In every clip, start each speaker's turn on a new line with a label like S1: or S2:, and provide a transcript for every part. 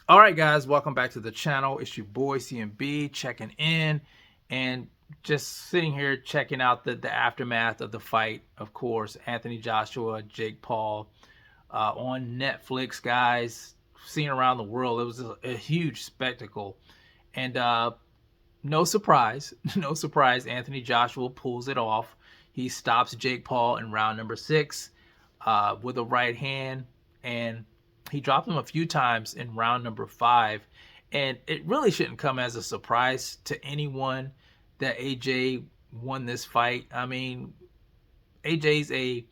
S1: All right, guys, welcome back to the channel. It's your boy CMB checking in and just sitting here checking out the aftermath of the fight. Of course, Anthony Joshua, Jake Paul on Netflix, guys. Seen around the world. It was a huge spectacle. And no surprise, no surprise, Anthony Joshua pulls it off. He stops Jake Paul in round number 6 with a right hand, and he dropped him a few times in round number 5. And it really shouldn't come as a surprise to anyone that AJ won this fight. I mean, AJ's a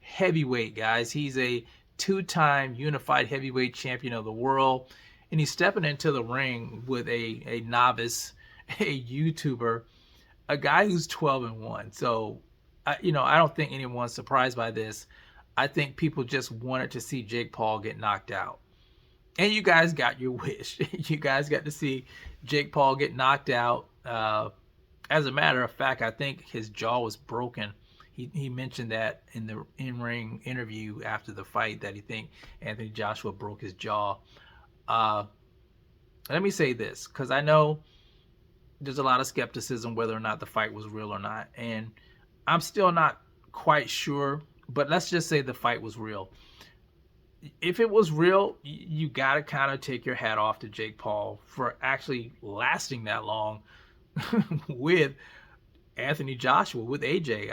S1: heavyweight, guys. He's a two-time unified heavyweight champion of the world, and he's stepping into the ring with a novice, a YouTuber, a guy who's 12-1. So, I don't think anyone's surprised by this. I think people just wanted to see Jake Paul get knocked out. And you guys got your wish. You guys got to see Jake Paul get knocked out. As a matter of fact, I think his jaw was broken. He mentioned that in the in-ring interview after the fight that he think Anthony Joshua broke his jaw. Let me say this, because I know there's a lot of skepticism whether or not the fight was real or not. And I'm still not quite sure, but let's just say the fight was real. If it was real, you got to kind of take your hat off to Jake Paul for actually lasting that long with Anthony Joshua, with AJ.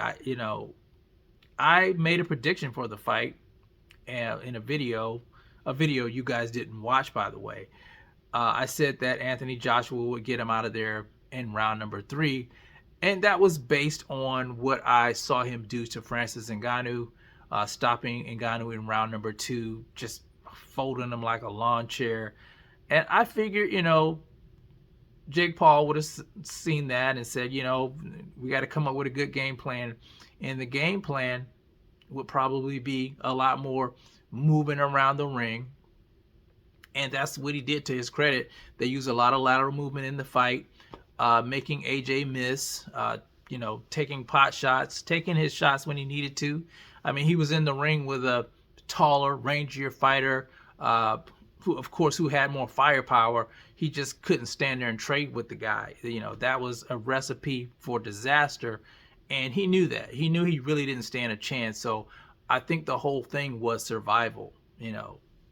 S1: I made a prediction for the fight in a video you guys didn't watch, by the way. I said that Anthony Joshua would get him out of there in round number 3, and that was based on what I saw him do to Francis Ngannou, stopping Ngannou in round number 2, just folding him like a lawn chair. And I figured, Jake Paul would have seen that and said, we got to come up with a good game plan. And the game plan would probably be a lot more moving around the ring. And that's what he did, to his credit. They used a lot of lateral movement in the fight, making AJ miss, taking pot shots, taking his shots when he needed to. I mean, he was in the ring with a taller, rangier fighter, who had more firepower. He just couldn't stand there and trade with the guy. That was a recipe for disaster, and he knew that. He knew he really didn't stand a chance. So I think the whole thing was survival,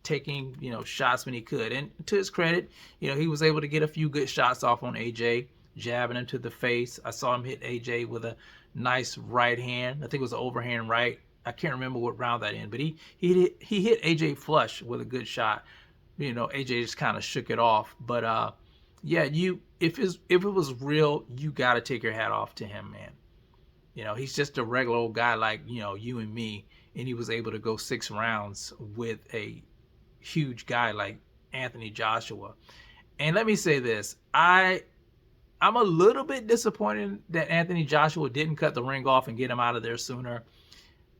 S1: taking, shots when he could. And to his credit, he was able to get a few good shots off on AJ, jabbing him to the face. I saw him hit AJ with a nice right hand. I think it was an overhand right. I can't remember what round that in, but he hit AJ flush with a good shot. AJ just kind of shook it off. But yeah, if it was real, you got to take your hat off to him, man. He's just a regular old guy like, you and me, and he was able to go 6 rounds with a huge guy like Anthony Joshua. And let me say this, I'm a little bit disappointed that Anthony Joshua didn't cut the ring off and get him out of there sooner,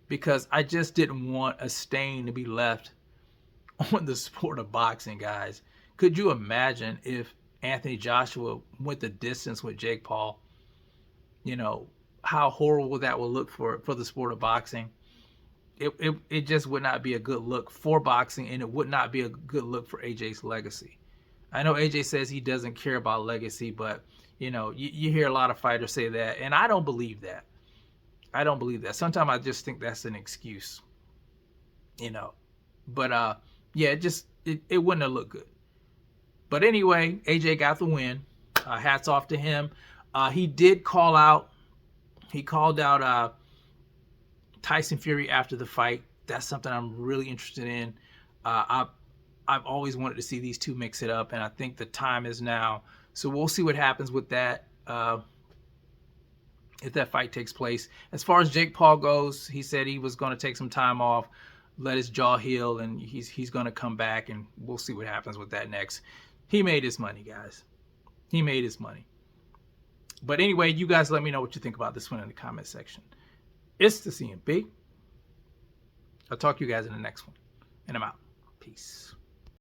S1: because I just didn't want a stain to be left on the sport of boxing, guys. Could you imagine if Anthony Joshua went the distance with Jake Paul? How horrible that would look for the sport of boxing. It just would not be a good look for boxing, and it would not be a good look for AJ's legacy. I know AJ says he doesn't care about legacy, but you hear a lot of fighters say that, and I don't believe that. I don't believe that. Sometimes I just think that's an excuse. But yeah, it wouldn't have looked good. But anyway, AJ got the win. Hats off to him. He did call out. He called out Tyson Fury after the fight. That's something I'm really interested in. I've always wanted to see these two mix it up, and I think the time is now. So we'll see what happens with that if that fight takes place. As far as Jake Paul goes, he said he was going to take some time off, let his jaw heal, and he's going to come back, and we'll see what happens with that next. He made his money, guys. He made his money. But anyway, you guys let me know what you think about this one in the comment section. It's the CMB. I'll talk to you guys in the next one. And I'm out. Peace.